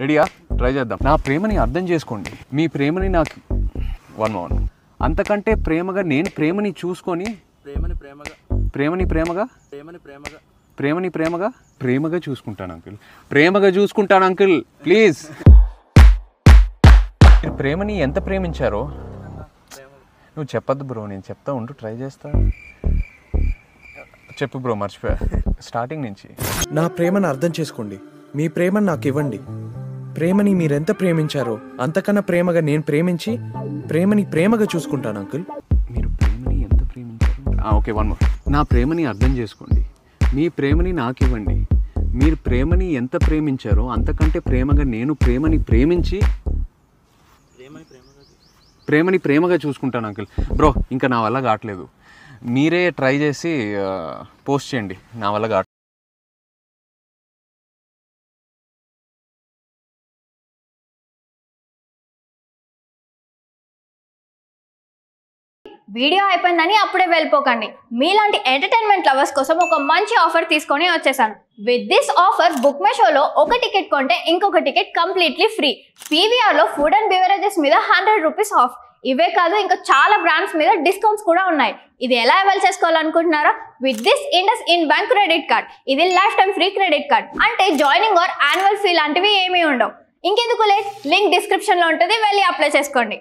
రెడీయా? ట్రై చేద్దాం. నా ప్రేమని అర్థం చేసుకోండి. మీ ప్రేమని నాకు వన్ అంతకంటే ప్రేమగా నేను ప్రేమని చూసుకొని ప్రేమగా చూసుకుంటాను అంకుల్. ప్రేమగా చూసుకుంటాను అంకుల్, ప్లీజ్. మీరు ప్రేమని ఎంత ప్రేమించారో నువ్వు చెప్పద్దు బ్రో, నేను చెప్తా ఉంటూ ట్రై చేస్తా. చెప్పు బ్రో, మర్చిపోయా స్టార్టింగ్ నుంచి. నా ప్రేమను అర్థం చేసుకోండి, మీ ప్రేమను నాకు ఇవ్వండి. ప్రేమని మీరెంత ప్రేమించారో అంతకన్నా ప్రేమగా నేను ప్రేమించి ప్రేమని ప్రేమగా చూసుకుంటాను అంకుల్. మీరు ప్రేమని ఎంత ప్రేమించారు? Okay, one more. నా ప్రేమని అర్థం చేసుకోండి, మీ ప్రేమని నాకు ఇవ్వండి. మీరు ప్రేమని ఎంత ప్రేమించారో అంతకంటే ప్రేమగా నేను ప్రేమని ప్రేమించి ప్రేమగా చూసుకుంటాను అంకుల్. బ్రో ఇంకా నా వల్ల కావట్లేదు, మీరే ట్రై చేసి పోస్ట్ చేయండి. నా వల్ల కావట్లేదు. వీడియో అయిపోయిందని అప్పుడే వెళ్ళిపోకండి. మీలాంటి ఎంటర్టైన్మెంట్ లవర్స్ కోసం ఒక మంచి ఆఫర్ తీసుకొని వచ్చేసాను. With this offer book my షోలో ఒక టికెట్ కొంటే ఇంకొక టికెట్ కంప్లీట్లీ ఫ్రీ. పీవీఆర్లో ఫుడ్ అండ్ బెవరేజెస్ మీద 100 రూపీస్ ఆఫ్. ఇవే కాదు, ఇంకా చాలా బ్రాండ్స్ మీద డిస్కౌంట్స్ కూడా ఉన్నాయి. ఇది ఎలా అవైల్ చేసుకోవాలనుకుంటున్నారా? With this IndusInd bank credit card. ఇది life time free credit card. అంటే జాయినింగ్ ఆర్ యాన్యువల్ ఫీ లాంటివి ఏమీ ఉండవు. ఇంకెందుకు లేట్, లింక్ డిస్క్రిప్షన్లో ఉంటుంది, వెళ్ళి అప్లై చేసుకోండి.